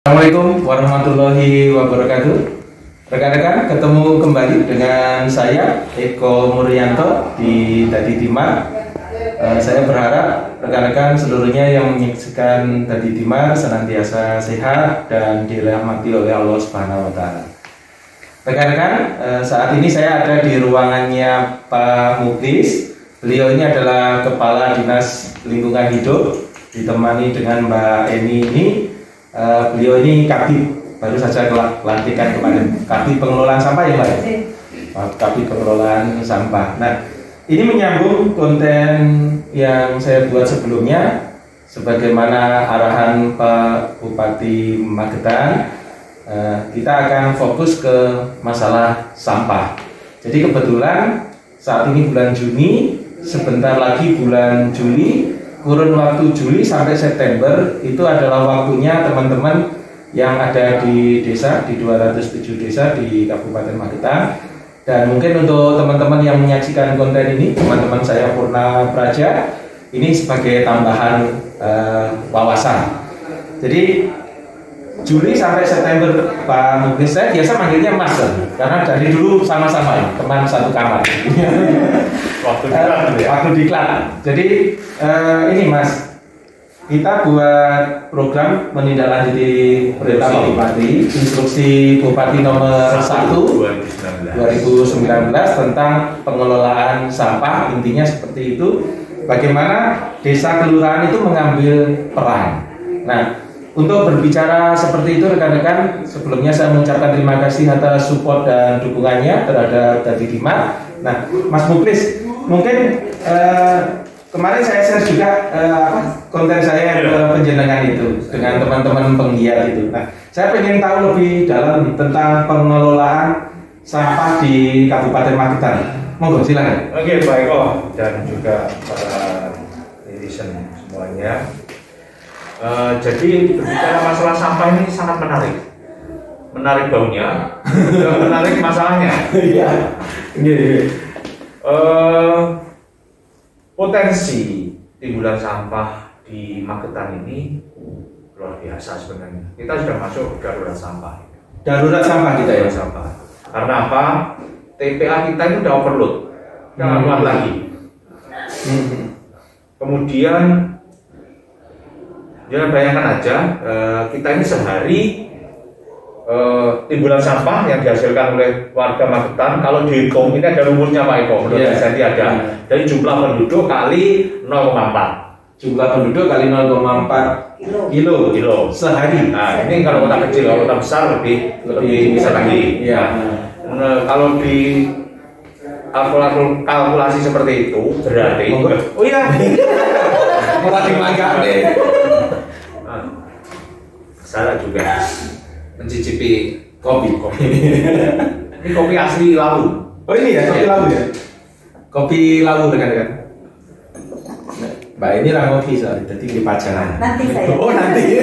Assalamualaikum warahmatullahi wabarakatuh. Rekan-rekan, ketemu kembali dengan saya Eko Muryanto di Dadi Dimar. Saya berharap rekan-rekan seluruhnya yang menyaksikan Dadi Dimar senantiasa sehat dan dirahmati oleh Allah Subhanahu wa Ta'ala. Rekan-rekan, saat ini saya ada di ruangannya Pak Muklis. Beliau ini adalah Kepala Dinas Lingkungan Hidup, ditemani dengan Mbak Eni ini. Beliau ini Kabid, baru saja pelantikan kemarin, Kabid pengelolaan sampah ya Pak ya? Kabid pengelolaan sampah. Nah, ini menyambung konten yang saya buat sebelumnya, sebagaimana arahan Pak Bupati Magetan. Kita akan fokus ke masalah sampah. Jadi kebetulan saat ini bulan Juni, sebentar lagi bulan Juli. Kurun waktu Juli sampai September itu adalah waktunya teman-teman yang ada di desa, di 207 desa di Kabupaten Magetan. Dan mungkin untuk teman-teman yang menyaksikan konten ini, teman-teman saya Purna Praja, ini sebagai tambahan wawasan. Jadi Juli sampai September Pak Muklis, saya biasa manggilnya Mas karena dari dulu sama-sama ya, teman satu kamar. Waktu diklat. Jadi ini Mas, kita buat program menindaklanjuti perintah Pak Bupati, instruksi Bupati nomor 1 2019 tentang pengelolaan sampah. Intinya seperti itu, bagaimana desa kelurahan itu mengambil peran. Nah, untuk berbicara seperti itu rekan-rekan, sebelumnya saya mengucapkan terima kasih atas support dan dukungannya terhadap Dadi Dimar. Nah, Mas Muklis, mungkin kemarin saya share juga konten saya ke penjenengan itu dengan teman-teman penggiat itu. Nah, saya ingin tahu lebih dalam tentang pengelolaan sampah di Kabupaten Magetan. Monggo silakan. Oke, Pak Eko dan juga para netizen semuanya. Jadi berbicara masalah sampah ini sangat menarik baunya, menarik masalahnya. Iya. Potensi timbulan sampah di Magetan ini luar biasa sebenarnya. Kita sudah masuk darurat sampah. Darurat sampah kita ya. Sampah. Karena apa? TPA kita itu udah overload, nggak kuat lagi. Kemudian jangan bayangkan aja, kita ini sehari timbulan sampah yang dihasilkan oleh warga Magetan, kalau dihitung ini ada rumusnya Pak Eko, menurut saya ada. Dari jumlah penduduk kali 0,4. Jumlah penduduk kali 0,4 kilo sehari. Nah, ini kalau kota kecil, kalau kota besar lebih bisa lagi. Ya. Nah, kalau di kalkulasi seperti itu berarti. Oh iya. Malah dimangkat deh. Saya juga mencicipi kopi. Ini kopi asli Lawu. Oh ini ya, kopi Lawu ya. Kopi Lawu rekan-rekan. Mbak ini ngopi soalnya, jadi di pajangan. Nanti saya. Oh nanti.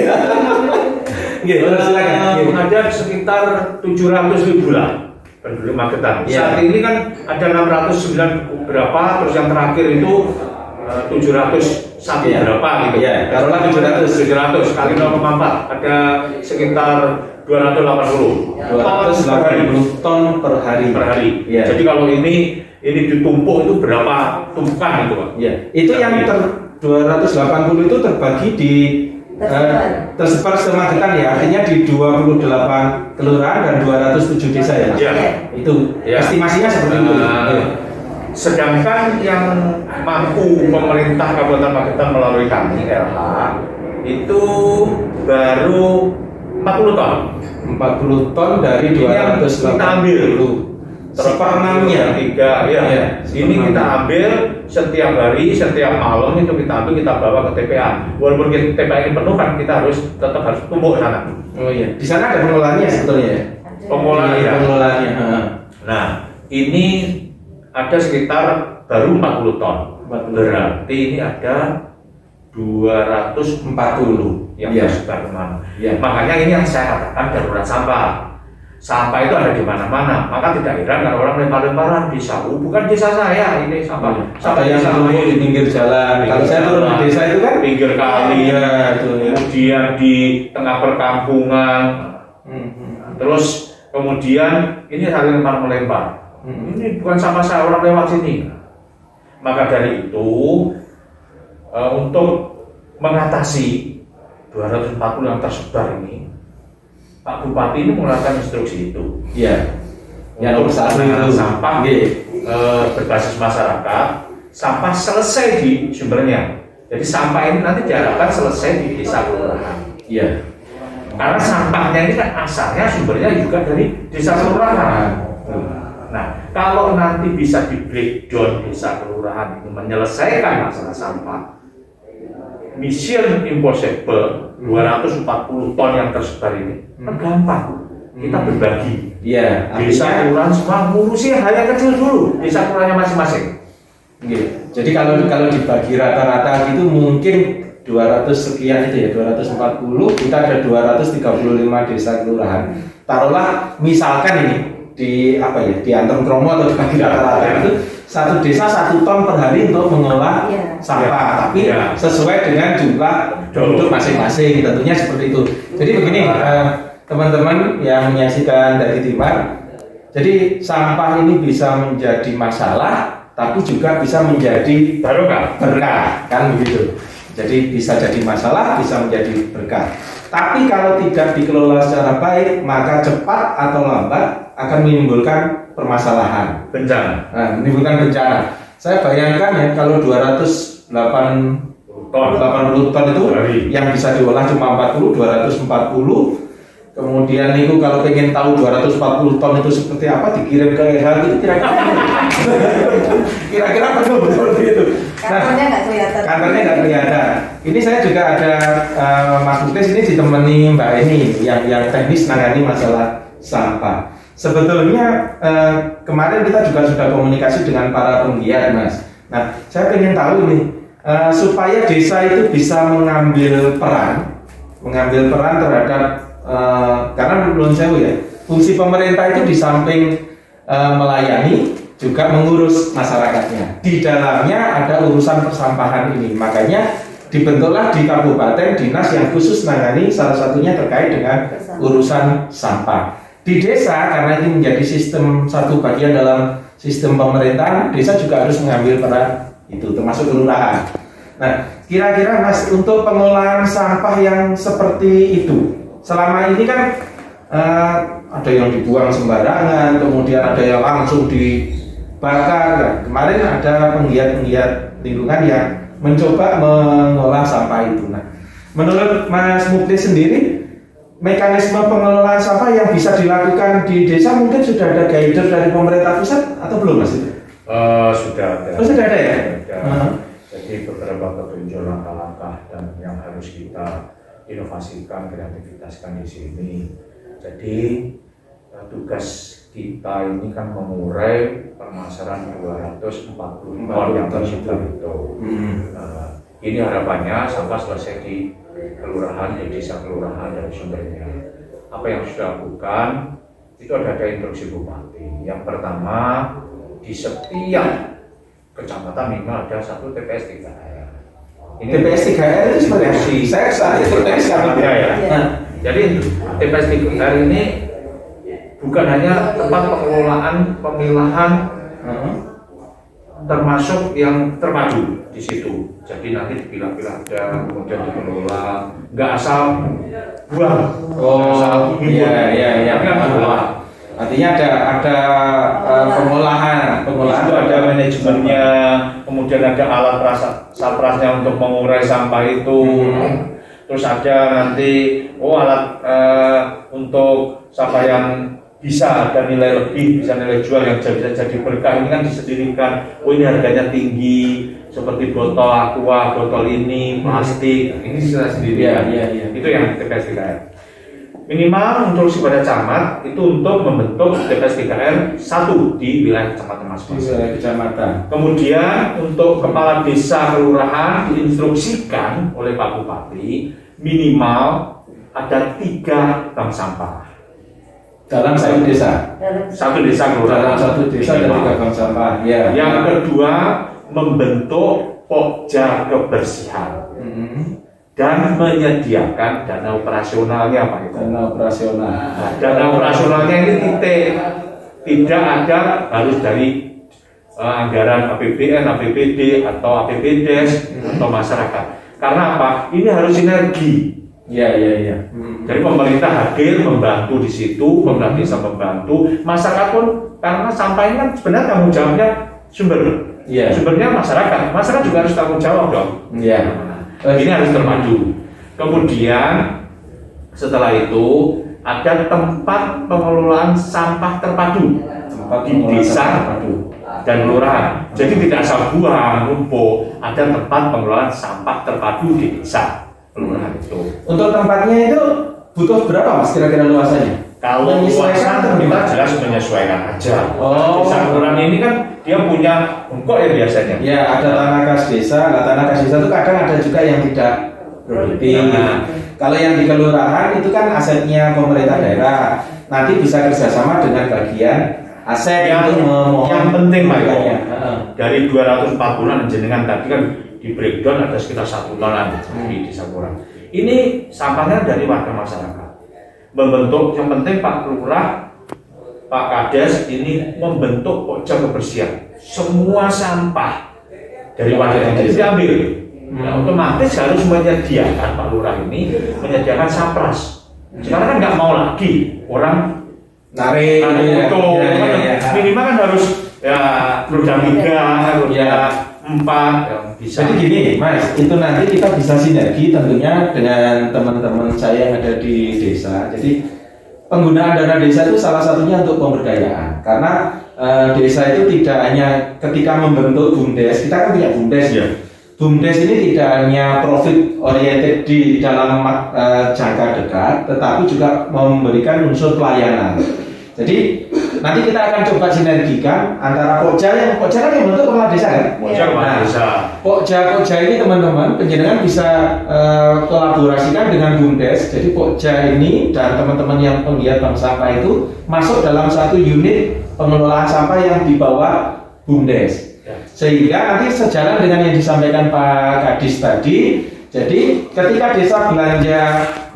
Silakan. Ada sekitar 700.000 lah penduduk Magetan. Saat ini kan ada 609 berapa, terus yang terakhir itu 701 berapa gitu. Ya, taruhlah 700 kali 0,4 ada sekitar 280 ton per hari. Ya. Jadi kalau ini ditumpuk itu berapa tumpukan gitu Pak? Ya. Itu yang 280 itu terbagi di tersebar se-Magetan ya, artinya di 28 kelurahan dan 207 desa ya. Ya. Itu estimasinya seperti itu. Sedangkan yang mampu pemerintah Kabupaten Magetan melalui kami LH itu baru 40 ton. 40 ton dari 280. Kita ambil dulu. Seperenamnya 3 ya. Ini kita ambil setiap hari, setiap malam itu kita ambil, kita bawa ke TPA. Walaupun TPA ini penuh kan kita tetap harus tumpuk ke sana. Oh iya. Di sana ada pengelolaannya sebetulnya ya. Pengelolaannya. Nah, ini ada sekitar baru 40 ton. Berarti ini ada 240 yang tersebar kemana. Makanya ini yang saya katakan darurat sampah. Sampah itu ada di mana-mana, maka tidak heran kalau orang lempar-lemparan di sampah. Bukan desa saya ini sampah. Sampah yang tumbuh di pinggir jalan. Kalau saya turun di desa itu kan pinggir kali, ya, kemudian di tengah perkampungan. Terus kemudian ini saling melempar. Ini bukan sampah saya, orang lewat sini. Maka dari itu untuk mengatasi 240 yang tersebar ini, Pak Bupati ini mengeluarkan instruksi itu. Iya. Yang nomor satu itu sampah berbasis masyarakat, sampah selesai di sumbernya. Jadi sampah ini nanti diharapkan selesai di desa kelurahan. Iya. Karena sampahnya ini kan asalnya sumbernya juga dari desa kelurahan. Nah, kalau nanti bisa di breakdown desa kelurahan itu menyelesaikan masalah sampah, mission impossible 240 ton yang tersebar ini kan gampang, kita berbagi. Iya. Desa kelurahan semua ngurusi hal yang kecil dulu, desa kelurahannya masing-masing. Jadi kalau dibagi rata-rata gitu mungkin 200 sekian itu ya, 240, kita ada 235 desa kelurahan. Taruhlah misalkan ini di apa ya, di Anteng Kromo atau dibagi rata-rata itu satu desa 1 ton per hari untuk mengolah sampah, tapi sesuai dengan jumlah penduduk masing-masing, tentunya seperti itu. Jadi begini teman-teman yang menyaksikan dari Timar, jadi sampah ini bisa menjadi masalah, tapi juga bisa menjadi berkah, kan begitu. Jadi bisa jadi masalah, bisa menjadi berkah. Tapi kalau tidak dikelola secara baik, maka cepat atau lambat akan menimbulkan permasalahan, bencana. Nah, menimbulkan bencana. Saya bayangkan ya, kalau 280 ton itu yang bisa diolah cuma 240. Kemudian itu kalau pengen tahu 240 ton itu seperti apa, dikirim ke EHAL itu kira-kira betul-betul itu. Kantornya nggak kelihatan. Kantornya nggak kelihatan. Ini saya juga ada Mas Muklis ini ditemani Mbak Eni yang teknis nangani masalah sampah. Sebetulnya kemarin kita juga sudah komunikasi dengan para penggiat, Mas. Nah, saya ingin tahu nih supaya desa itu bisa mengambil peran terhadap karena menurut saya ya, fungsi pemerintah itu di samping melayani juga mengurus masyarakatnya. Di dalamnya ada urusan persampahan ini. Makanya dibentuklah di kabupaten dinas yang khusus menangani salah satunya terkait dengan urusan sampah. Di desa, karena ini menjadi sistem satu bagian dalam sistem pemerintahan, desa juga harus mengambil peran itu, termasuk kelurahan. Nah, kira-kira Mas, untuk pengolahan sampah yang seperti itu, selama ini kan ada yang dibuang sembarangan, kemudian ada yang langsung dibakar. Nah, kemarin ada penggiat-penggiat lingkungan yang mencoba mengolah sampah itu. Nah, menurut Mas Muklis sendiri, mekanisme pengelolaan sampah yang bisa dilakukan di desa mungkin sudah ada guidance dari pemerintah pusat atau belum, Mas? Sudah ada. Oh, sudah ada ya? Jadi beberapa petunjuk langkah-langkah dan yang harus kita inovasikan, kreativitaskan di sini. Jadi tugas kita ini kan mengurai permasalahan 240 ton yang tersebar itu. Ini harapannya sampah selesai di kelurahan, di desa kelurahan dari sumbernya. Apa yang sudah lakukan itu ada instruksi bupati. Yang pertama, di setiap kecamatan minimal ada 1 TPS 3R. Ini TPS 3R itu sebenarnya saya TPS ya. Nah, jadi TPS 3R ini bukan hanya tempat pengelolaan pemilahan, termasuk yang terpadu di situ. Jadi nanti dipilah-pilah ada, kemudian dikelola, nggak asal buang. Oh, iya. Artinya ada pengolahan itu ada manajemennya, kemudian ada alat saprasnya untuk mengurai sampah itu. Terus ada nanti alat untuk sampah yang bisa ada nilai lebih, bisa nilai jual yang bisa jadi berkah. Ini kan disendirikan. Ini harganya tinggi, seperti botol aqua, botol ini, plastik. Ini sudah sendiri. Iya. Itu yang TPS 3R. Minimal instruksi pada camat itu untuk membentuk TPS 3R 1 di wilayah kecamatan masing-masing. Kemudian untuk kepala desa kelurahan diinstruksikan oleh Pak Bupati minimal ada 3 bank sampah. dalam satu desa. Satu desa kelurahan. Dalam satu desa ada 3 bank sampah. Ya. Yang kedua, membentuk pokja kebersihan dan menyediakan dana operasionalnya, Pak. Dana operasional. Nah, dana operasionalnya ini tidak ada harus dari anggaran APBN, APBD atau APBDes atau masyarakat. Karena apa? Ini harus sinergi. Iya. Jadi pemerintah hadir membantu di situ, pemerintah desa membantu, masyarakat pun karena sampah ini kan sebenarnya tanggung jawabnya sumbernya masyarakat juga harus tanggung jawab dong. Iya. Ini harus terpadu. Kemudian setelah itu ada tempat pengelolaan sampah terpadu di desa dan kelurahan. Jadi tidak asal buang, numpuk. Ada tempat pengelolaan sampah terpadu di desa kelurahan itu. Untuk tempatnya itu butuh berapa Mas kira-kira luasannya? Kalau luasan kita jelas menyesuaikan aja. Desa kelurahan ini kan dia punya bungkuk ya biasanya. Ya, ada tanah kas desa. Nah, tanah kas desa itu kadang ada juga yang tidak produktif. Kalau yang di kelurahan itu kan asetnya pemerintah daerah. Nanti bisa kerjasama dengan bagian aset yang penting Pak, dari 240 jenengan tadi kan di breakdown ada sekitar 1 tonan di desa kelurahan. Ini sampahnya dari warga masyarakat. Membentuk yang penting Pak Lurah, Pak Kades ini membentuk pokja kebersihan. Semua sampah dari warga itu diambil. Nah, otomatis harus menyediakan Pak Lurah ini menyediakan sapras. Sekarang kan nggak mau lagi orang narik itu minimal kan harus ya roda 3, roda 4 bisa. Jadi gini Mas, itu nanti kita bisa sinergi tentunya dengan teman-teman saya yang ada di desa. Jadi penggunaan dana desa itu salah satunya untuk pemberdayaan. Karena desa itu tidak hanya ketika membentuk BUMDes, kita kan punya BUMDes ya. BUMDes ini tidak hanya profit oriented di dalam jangka dekat, tetapi juga memberikan unsur pelayanan. Jadi nanti kita akan coba sinergikan antara Pokja kan yang bentuk kepala desa kan? Pokja ini teman-teman penjenengan bisa kolaborasikan dengan BUMDes. Jadi Pokja ini dan teman-teman yang penggiat bank sampah itu masuk dalam satu unit pengelolaan sampah yang di bawah BUMDes. Sehingga nanti sejalan dengan yang disampaikan Pak Kadis tadi. Jadi ketika desa belanja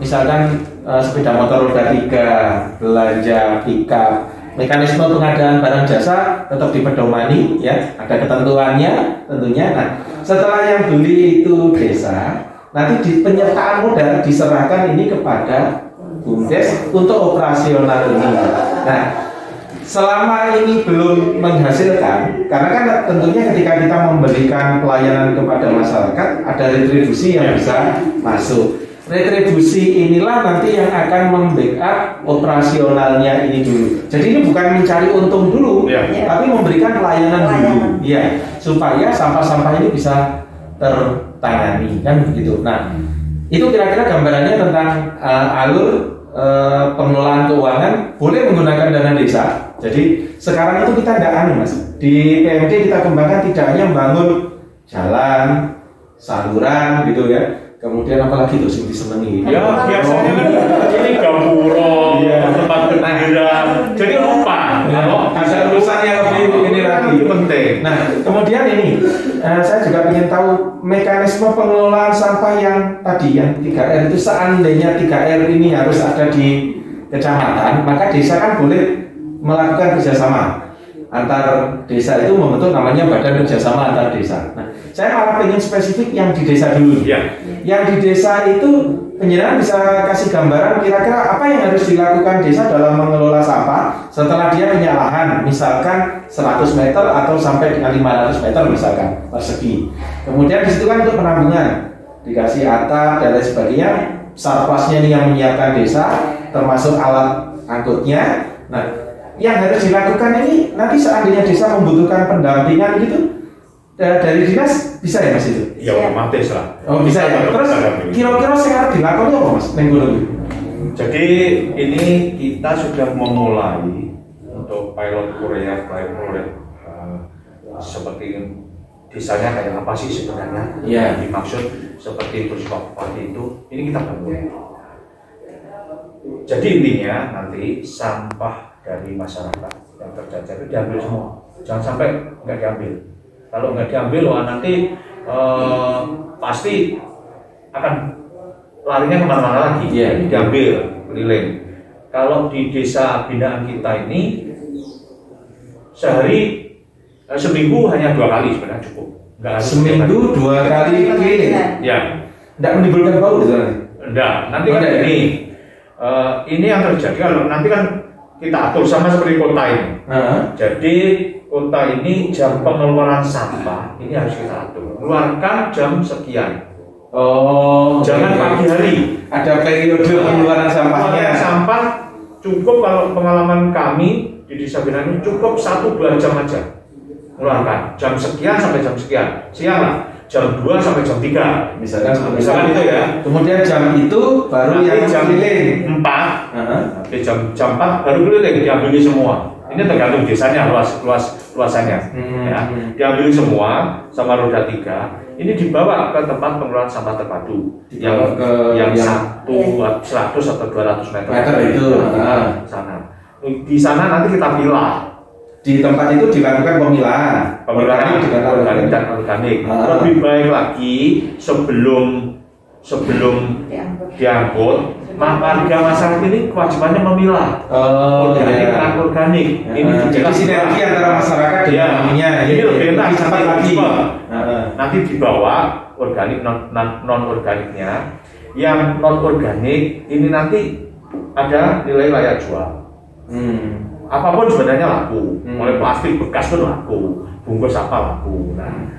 misalkan sepeda motor roda 3, belanja pickup, mekanisme pengadaan barang jasa tetap dipedomani ya, ada ketentuannya tentunya. Nah, setelah yang beli itu desa, nanti di penyertaan modal diserahkan ini kepada BUMDes untuk operasional ini. Nah, selama ini belum menghasilkan, karena kan tentunya ketika kita memberikan pelayanan kepada masyarakat ada retribusi yang bisa masuk. Retribusi inilah nanti yang akan membackup operasionalnya ini dulu. Jadi ini bukan mencari untung dulu, tapi memberikan pelayanan dulu, ya, supaya sampah-sampah ini bisa tertangani, kan begitu. Nah, itu kira-kira gambarannya tentang alur pengelolaan keuangan boleh menggunakan dana desa. Jadi sekarang itu kita tidak anu Mas. Di PMD kita kembangkan tidak hanya membangun jalan, saluran gitu ya. Kemudian apalagi tuh sing disenengi. Ya biasanya kan ini gapura, tempat ketahiran. Jadi lupa. Kalau ada urusan yang lebih ini lagi penting. Nah, kemudian ini saya juga ingin tahu mekanisme pengelolaan sampah yang tadi yang 3R itu seandainya 3R ini harus ada di kecamatan, maka desa kan boleh melakukan kerjasama antar desa itu membentuk namanya badan kerjasama antar desa. Nah, saya malah ingin spesifik yang di desa dulu. Ya. Yang di desa itu penjelasan bisa kasih gambaran kira-kira apa yang harus dilakukan desa dalam mengelola sampah setelah dia punya lahan, misalkan 100 meter atau sampai dengan 500 meter misalkan persegi. Kemudian di situ kan untuk penampungan, dikasih atap dan lain sebagainya. Sarplasnya ini yang menyiapkan desa, termasuk alat angkutnya. Nah, yang harus dilakukan ini nanti seandainya desa membutuhkan pendampingan gitu dari dinas bisa ya Mas itu? Ya otomatis lah. Oh bisa ya. Terus kira-kira sekarang dilakukan apa Mas? Jadi ini kita sudah memulai untuk pilot Korea, seperti desanya kayak apa sih sebenarnya? Dimaksud seperti Bersukapati itu. Ini kita bangun. Jadi intinya nanti sampah dari masyarakat yang tercecer itu diambil semua, jangan sampai nggak diambil. Kalau nggak diambil, wah nanti pasti akan larinya kemana-mana lagi. Yeah. Diambil keliling. Kalau di desa binaan kita ini sehari seminggu hanya 2 kali sebenarnya cukup. Nggak harus seminggu 2 kali keliling. Ya. Tidak menimbulkan bau di sana. Enggak, nanti kan ini yang terjadi kalau nanti kan kita atur sama seperti kota ini. Jadi kota ini jam pengeluaran sampah ini harus kita atur. Keluarkan jam sekian. Oh, jangan pagi hari. Ada periode pengeluaran sampahnya. Pengeluaran sampah cukup kalau pengalaman kami di desa binaan ini cukup 1-2 jam aja. Keluarkan jam sekian sampai jam sekian. Siang lah. Jam 2 sampai jam 3 misalkan itu ya. Kemudian jam itu baru nanti yang jam keliling 4 nanti jam 4 baru keliling diambil semua. Ini tergantung desanya luasannya ya. Diambil semua sama roda 3 ini dibawa ke tempat pengelolaan sampah terpadu yang 100 atau 200 meter itu sana. Di sana nanti kita pilah. Di tempat itu dilakukan pemilahan organik dan organik. Lebih baik lagi sebelum diangkut, warga masyarakat ini kewajibannya memilah organik dan organik. Ini jadi sinergi antara masyarakat dan ininya. Ini lebih enak cepat lagi. Nanti dibawa organik non organiknya. Yang non organik ini nanti ada nilai layak jual. Apapun sebenarnya laku, mulai plastik bekas pun laku, bungkus apa laku. Nah,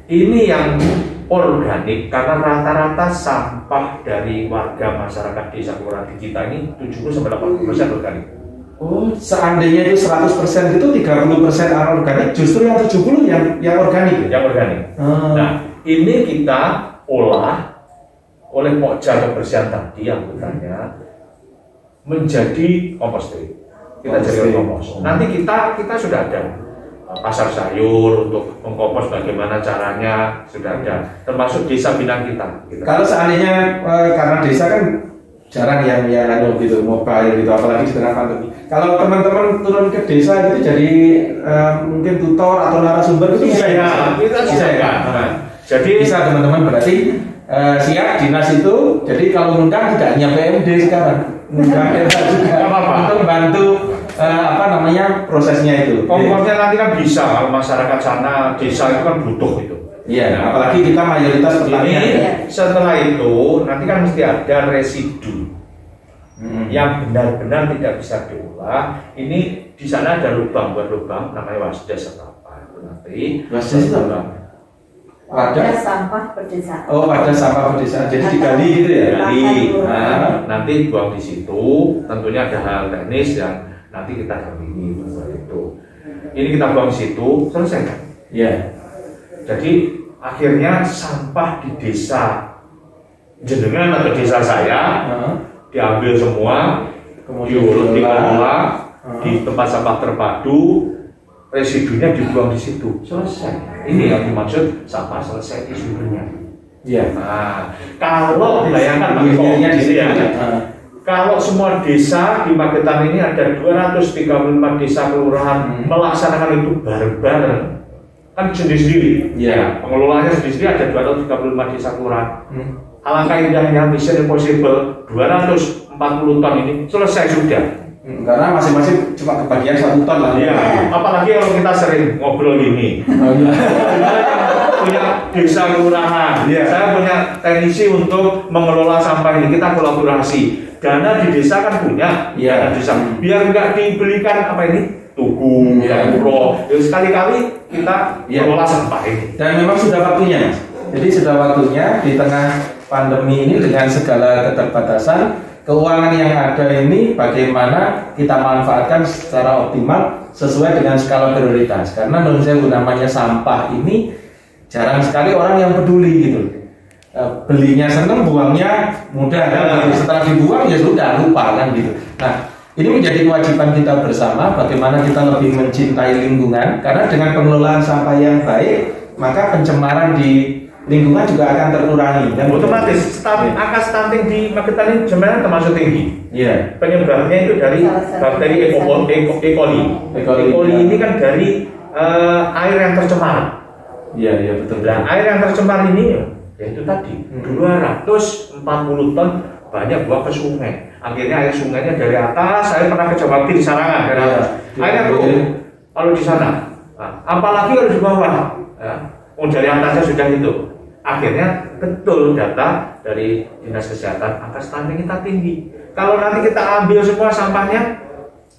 ini yang organik karena rata-rata sampah dari warga masyarakat desa kelurahan di kita ini 70-80% organik. Oh, seandainya itu 100% itu 30% anorganik, justru yang 70 yang organik. Yang organik. Nah, ini kita olah oleh Pokja kebersihan tadi yang bertanya menjadi komposting. Kita jadi kompos. Nanti kita sudah ada pasar sayur untuk mengkompos bagaimana caranya sudah ada, termasuk desa binaan kita. Kalau seandainya karena desa kan jarang yang gitu mobile gitu, apalagi di tengah pandemi. Kalau teman-teman turun ke desa itu jadi mungkin tutor atau narasumber itu bisa ya? Bisa ya. Jadi bisa teman-teman berarti siap dinas itu. Jadi kalau undang tidak hanya PMD sekarang. Juga untuk bantu prosesnya itu. Kompornya nanti kan bisa kalau masyarakat sana desa itu kan butuh itu. Iya, apalagi kita mayoritas petani. Setelah itu nanti kan mesti ada residu yang benar-benar tidak bisa diolah. Ini di sana ada lubang namanya wasdas atau apa itu nanti. Wasdas itu apa? Wadah sampah pedesaan. Oh, wadah sampah pedesaan. Jadi digali gitu ya? Digali. Nah, nanti buang di situ. Tentunya ada hal teknis yang nanti kita dampingi itu. Ini kita buang di situ, selesai kan? Iya. Jadi akhirnya sampah di desa jenengan atau desa saya diambil semua, kemudian dikelola di tempat sampah terpadu. Residunya dibuang di situ, selesai. Ini yang dimaksud sampah selesai isunya. Iya. Nah, kalau bayangkan begini ya, kalau semua desa di Magetan ini ada 235 desa kelurahan melaksanakan itu bareng-bareng, kan sendiri-sendiri. Iya. Pengelolanya sendiri ada 235 desa kelurahan. Alangkah indahnya Mission Impossible 240 ton ini selesai sudah. Karena masing-masing cuma kebagian 1 ton lah. Iya. Apalagi kalau kita sering ngobrol gini. Punya desa kelurahan. Saya punya teknisi untuk mengelola sampah ini. Kita kolaborasi. Dana di desa kan punya. Dana desa. Biar nggak dibelikan apa ini tugu, puro. Sekali-kali kita mengelola sampah ini. Dan memang sudah waktunya, Mas. Jadi sudah waktunya di tengah pandemi ini dengan segala keterbatasan keuangan yang ada ini bagaimana kita manfaatkan secara optimal sesuai dengan skala prioritas. Karena menurut saya namanya sampah ini jarang sekali orang yang peduli gitu. Belinya seneng, buangnya mudah kan gitu. Setelah dibuang ya sudah lupa kan gitu. Nah, ini menjadi kewajiban kita bersama bagaimana kita lebih mencintai lingkungan, karena dengan pengelolaan sampah yang baik maka pencemaran di lingkungan juga akan terkurangi. Dan otomatis angka stunting di Magetan ini sebenarnya termasuk tinggi. Iya. Penyebabnya itu dari bakteri E. coli. E. coli ini kan dari air yang tercemar. Iya betul. Nah, air yang tercemar ini ya itu tadi 240 ton banyak buang ke sungai. Akhirnya air sungainya dari atas, saya pernah kerja bakti di Sarangan dari atas. Airnya turun kalau di sana. Nah, apalagi kalau di bawah. Ya. Dari atasnya sudah itu. Akhirnya betul data dari Dinas Kesehatan angka stunting kita tinggi. Kalau nanti kita ambil semua sampahnya,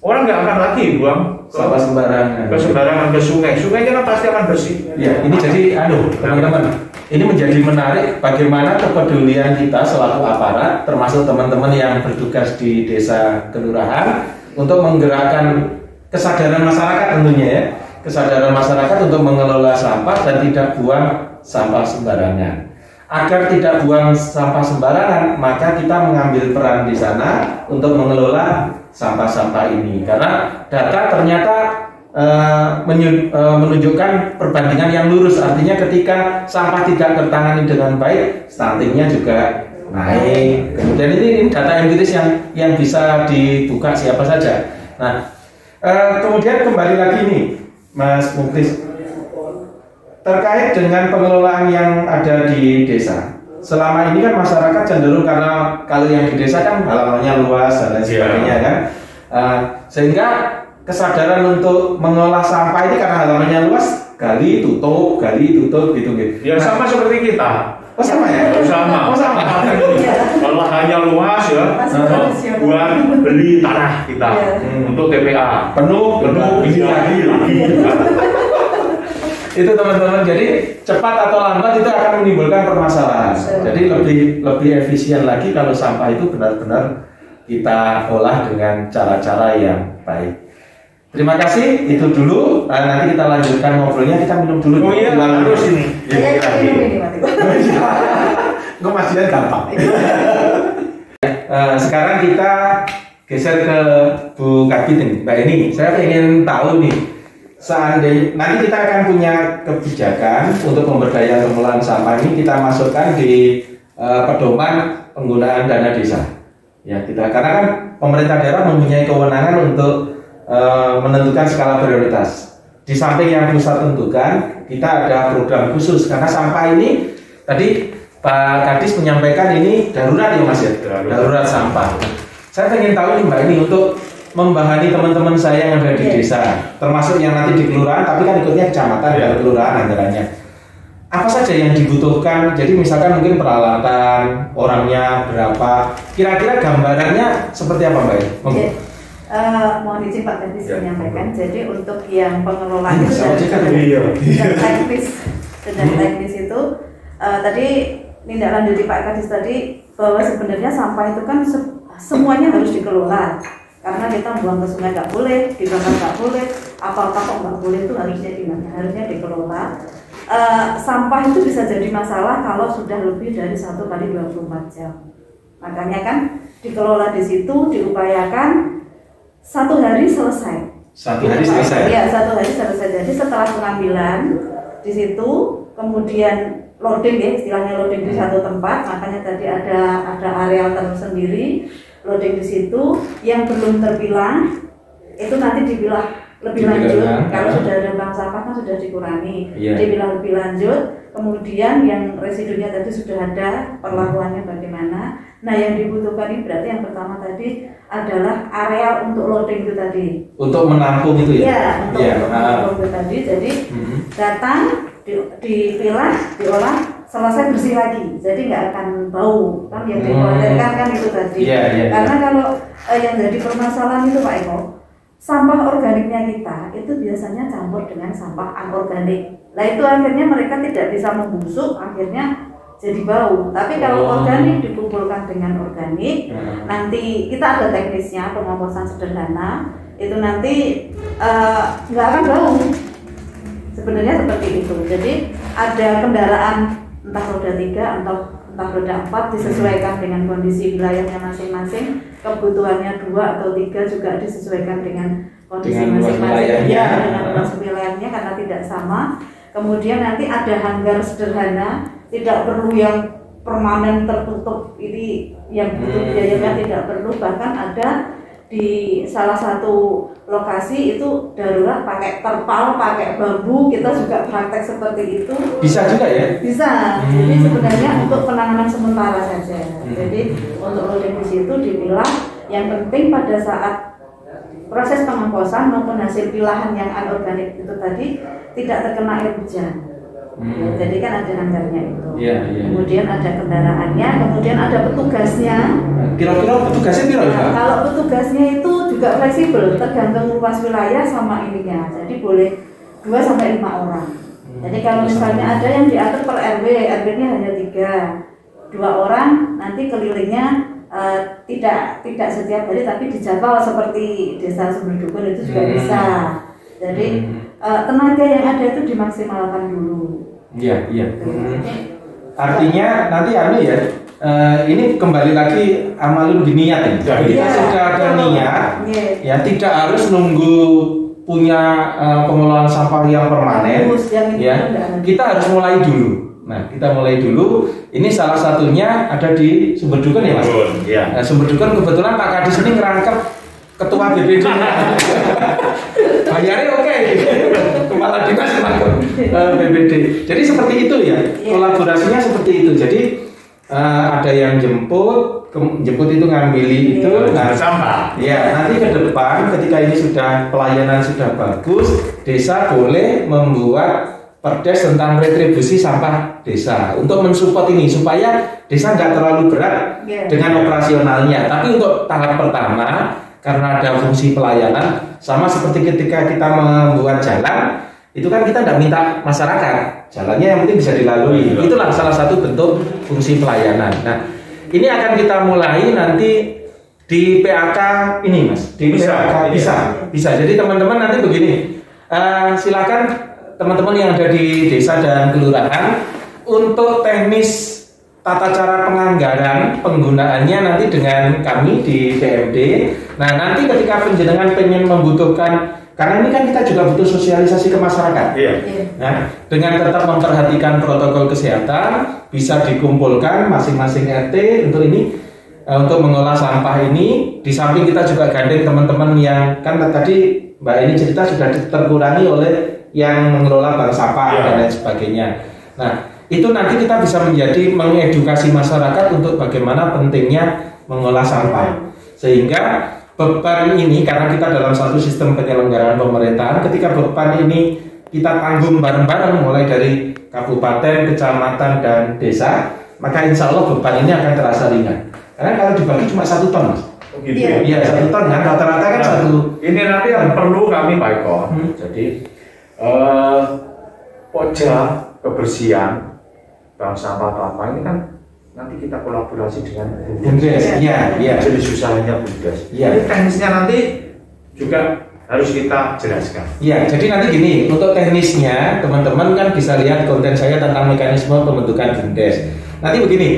orang nggak akan lagi buang sampah sembarangan ke sungai. Sungainya kan pasti akan bersih. Ya, ini jadi teman-teman. Ini menjadi menarik bagaimana kepedulian kita selaku aparat, termasuk teman-teman yang bertugas di desa kelurahan untuk menggerakkan kesadaran masyarakat tentunya ya. Kesadaran masyarakat untuk mengelola sampah dan tidak buang sampah sembarangan. Agar tidak buang sampah sembarangan, maka kita mengambil peran di sana untuk mengelola sampah-sampah ini. Karena data ternyata menunjukkan perbandingan yang lurus, artinya ketika sampah tidak tertangani dengan baik, stuntingnya juga naik. Kemudian ini data empiris yang bisa dibuka siapa saja. Nah, kemudian kembali lagi nih, Mas Muklis, terkait dengan pengelolaan yang ada di desa. Selama ini kan masyarakat cenderung karena kalau yang di desa kan halamannya luas dan lain sebagainya kan, sehingga kesadaran untuk mengolah sampah ini karena halamannya luas, gali tutup gitu. Ya sama seperti kita. Oh sama ya? Sama. Kalau hanya luas ya, buat beli tanah kita untuk TPA penuh beli lagi. Itu teman-teman, jadi cepat atau lambat itu akan menimbulkan permasalahan. Jadi lebih efisien lagi kalau sampah itu benar-benar kita olah dengan cara-cara yang baik. Terima kasih, itu dulu. Nanti kita lanjutkan ngobrolnya, kita minum dulu. Oh iya, harus ini. Kemajuan gampang. Sekarang kita geser ke Bu Kabit, Mbak Eni. Saya ingin tahu nih, seandainya nanti kita akan punya kebijakan untuk pemberdayaan pengelolaan sampah ini, kita masukkan di pedoman penggunaan dana desa. Ya, karena kan pemerintah daerah mempunyai kewenangan untuk menentukan skala prioritas. Di samping yang pusat tentukan, kita ada program khusus karena sampah ini tadi Pak Kadis menyampaikan ini darurat ya Mas ya, darurat sampah. Saya ingin tahu nih Mbak ini untuk membahani teman-teman saya yang ada di desa, termasuk yang nanti di kelurahan, tapi kan ikutnya kecamatan dan kelurahan anggarannya. Apa saja yang dibutuhkan? Jadi misalkan mungkin peralatan, orangnya berapa, kira-kira gambarannya seperti apa Mbak? Mohon izin Pak Kadis menyampaikan. Jadi untuk yang pengelolaan itu teknis itu tadi tindak lanjuti Pak Kadis tadi bahwa sebenarnya sampah itu kan semuanya harus dikelola. Karena kita buang ke sungai nggak boleh, dibakar nggak boleh, apa-apa kok nggak boleh, itu harusnya gimana? Harusnya dikelola. Sampah itu bisa jadi masalah kalau sudah lebih dari 1 kali 24 jam. Makanya kan dikelola di situ, diupayakan 1 hari selesai. 1 hari selesai. Iya, 1 hari selesai. Jadi setelah pengambilan di situ, kemudian loading ya, istilahnya loading di satu tempat. Makanya tadi ada areal tersendiri, loading di situ. Yang belum terpilah itu nanti dipilah lebih lanjut. Kalau sudah ada bank sampah kan sudah dikurangi, dipilah lebih lanjut. Kemudian yang residunya tadi sudah ada, perlakuannya bagaimana. Nah yang dibutuhkan ini berarti yang pertama tadi adalah area untuk loading itu tadi. Untuk menampung itu ya? Iya, untuk menampung itu tadi. Jadi datang, dipilah, diolah, selesai bersih lagi. Jadi nggak akan bau. Kan yang dikhawatirkan kan itu tadi. Karena kalau yang jadi permasalahan itu Pak Eko, sampah organiknya kita itu biasanya campur dengan sampah anorganik. Nah itu akhirnya mereka tidak bisa membusuk, akhirnya jadi bau. Tapi kalau organik dikumpulkan dengan organik, nanti kita ada teknisnya pengomposan sederhana, itu nanti nggak akan bau. Sebenarnya seperti itu. Jadi ada kendaraan entah roda 3 atau entah roda 4 disesuaikan dengan kondisi wilayahnya masing-masing. Kebutuhannya 2 atau 3 juga disesuaikan dengan kondisi masing-masing. Dengan luas wilayahnya karena tidak sama. Kemudian nanti ada hanggar sederhana tidak perlu yang permanen tertutup, ini yang butuh biayanya tidak perlu. Bahkan ada di salah satu lokasi itu darurat pakai terpal, pakai bambu, kita juga praktek seperti itu. Bisa juga ya? Bisa. Jadi sebenarnya untuk penanganan sementara saja. Jadi untuk loading di situ dipilah. Yang penting pada saat proses pengemposan maupun hasil pilahan yang anorganik itu tadi tidak terkena air hujan. Jadi kan ada hanggarnya itu. Kemudian ada kendaraannya, kemudian ada petugasnya. Kira-kira petugasnya Nah, kalau petugasnya itu juga fleksibel, tergantung luas wilayah sama ininya. Jadi boleh 2 sampai 5 orang. Jadi kalau misalnya ada yang diatur per RW, RW-nya hanya 3, 2 orang, nanti kelilingnya tidak setiap hari tapi dijadwal seperti desa Sumber Dukun itu juga bisa. Jadi tenaga yang ada itu dimaksimalkan dulu. Iya. Artinya nanti ya, ini kembali lagi amalun biniat ya. Jadi kita sudah ada niat, ya tidak harus nunggu punya pengelolaan sampah yang permanen. Ya, kita harus mulai dulu. Nah, kita mulai dulu. Ini salah satunya ada di Sumber Dukun ya, Mas. Nah, Sumber Dukun kebetulan Pak Kadis ini ngerangkep ketua BPD. Bayarnya oke. Kepala dinas BPD. Jadi seperti itu ya. Kolaborasinya seperti itu. Jadi ada yang jemput itu ngambil itu. Nah, sampah. Ya, nanti ke depan ketika ini sudah pelayanan sudah bagus, desa boleh membuat perdes tentang retribusi sampah desa untuk mensupport ini supaya desa nggak terlalu berat dengan operasionalnya. Tapi untuk tahap pertama karena ada fungsi pelayanan, sama seperti ketika kita membuat jalan, itu kan kita tidak minta masyarakat, jalannya yang penting bisa dilalui. Itulah salah satu bentuk fungsi pelayanan. Nah, ini akan kita mulai nanti di PAK ini, Mas. Di PAK bisa. Jadi teman-teman nanti begini, silakan teman-teman yang ada di desa dan kelurahan untuk teknis tata cara penganggaran penggunaannya nanti dengan kami di DMD. Nah, nanti ketika penjenengan pengen membutuhkan, karena ini kan kita juga butuh sosialisasi ke masyarakat. Nah, dengan tetap memperhatikan protokol kesehatan, bisa dikumpulkan masing-masing RT untuk ini, untuk mengolah sampah ini. Di samping kita juga gandeng teman-teman yang kan tadi Mbak ini cerita sudah terkurangi oleh yang mengelola bank sampah dan lain sebagainya. Nah, itu nanti kita bisa menjadi mengedukasi masyarakat untuk bagaimana pentingnya mengolah sampah. Sehingga beban ini, karena kita dalam satu sistem penyelenggaraan pemerintahan, ketika beban ini kita tanggung bareng-bareng mulai dari kabupaten, kecamatan, dan desa, maka insya Allah beban ini akan terasa ringan. Karena kalau dibagi cuma 1 ton, Mas. Iya, 1 ton kan rata-rata kan satu. Ini nanti yang perlu kami Pak Eko. Jadi pojok kebersihan bank sampah atau apa ini kan nanti kita kolaborasi dengan Bumdes. Iya. Jadi susahnya Bumdes. Iya. Teknisnya nanti juga harus kita jelaskan. Iya, jadi nanti gini, untuk teknisnya teman-teman kan bisa lihat konten saya tentang mekanisme pembentukan Bumdes. Nanti begini,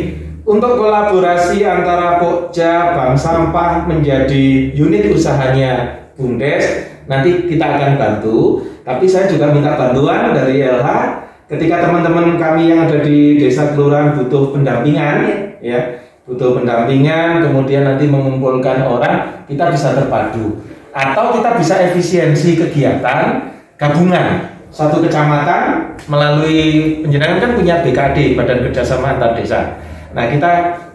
untuk kolaborasi antara Pokja, bank sampah menjadi unit usahanya Bumdes, nanti kita akan bantu. Tapi saya juga minta bantuan dari LH ketika teman-teman kami yang ada di desa kelurahan butuh pendampingan, butuh pendampingan, kemudian nanti mengumpulkan orang, kita bisa terpadu. Atau kita bisa efisiensi kegiatan gabungan satu kecamatan melalui penjenengan kan punya BKD, Badan Kerjasama Antar Desa. Nah, kita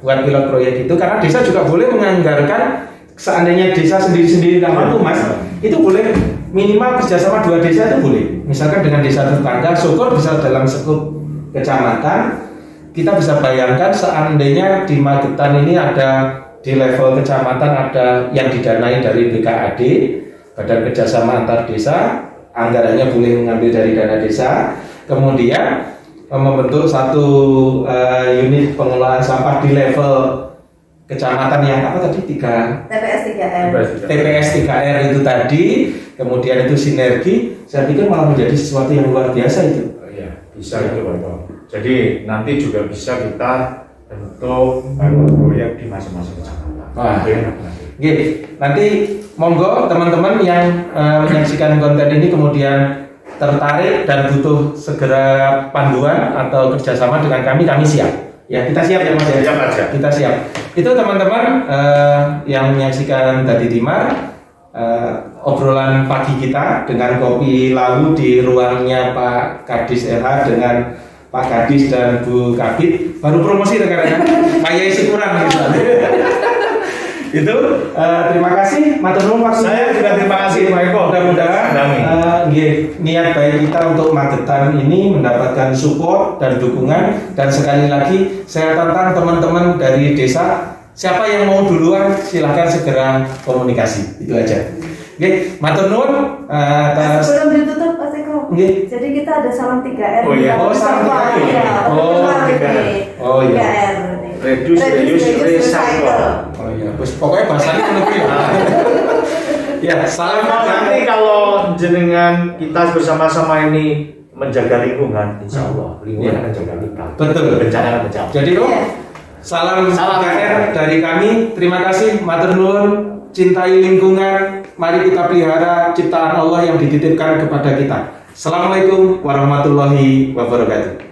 buat pilot proyek itu karena desa juga boleh menganggarkan, seandainya desa sendiri-sendiri tidak mampu, Mas, itu boleh minimal kerjasama 2 desa itu boleh. Misalkan dengan desa tetangga, syukur bisa dalam skup kecamatan. Kita bisa bayangkan seandainya di Magetan ini ada di level kecamatan ada yang didanai dari BKAD, Badan Kerjasama Antar Desa, anggarannya boleh mengambil dari dana desa. Kemudian membentuk satu unit pengelolaan sampah di level kecamatan yang apa tadi TPS 3R itu tadi, kemudian itu sinergi, saya pikir malah menjadi sesuatu yang luar biasa itu. Iya, bisa itu Bapak. Jadi nanti juga bisa kita bentuk proyek di masing-masing kecamatan. Wah, nanti monggo teman-teman yang menyaksikan konten ini kemudian tertarik dan butuh segera panduan atau kerjasama dengan kami siap. Ya, kita siap ya Mas ya. Siap aja. Kita siap. Itu teman-teman yang menyaksikan Dadi Timar, obrolan pagi kita dengan kopi lawu di ruangnya Pak Kadis LH dengan Pak Kadis dan Bu Kabit. Baru promosi rekan-rekan. Kayak isi kurang gitu. Itu terima kasih matur nuwun Pak. Saya juga terima kasih Pak Eko. Mudah-mudahan niat baik kita untuk Magetan ini mendapatkan support dan dukungan. Dan sekali lagi saya tantang teman-teman dari desa, siapa yang mau duluan silahkan segera komunikasi. Itu aja. Oke, matur nuwun atas. Sebelum ditutup Pak Eko. Jadi kita ada salam 3R. Oh iya. Oh, salam 3R. Oh iya. Reduce, recycle. Oh iya, pokoknya bahasanya lebih ya. Ya, salam nanti kalau jenengan kita bersama-sama ini menjaga lingkungan, insya Allah lingkungan akan jaga kita. Betul. Bencana akan mencapai. Jadi salam KR dari kami. Terima kasih, matur nuwun. Cintai lingkungan. Mari kita pelihara ciptaan Allah yang dititipkan kepada kita. Assalamualaikum warahmatullahi wabarakatuh.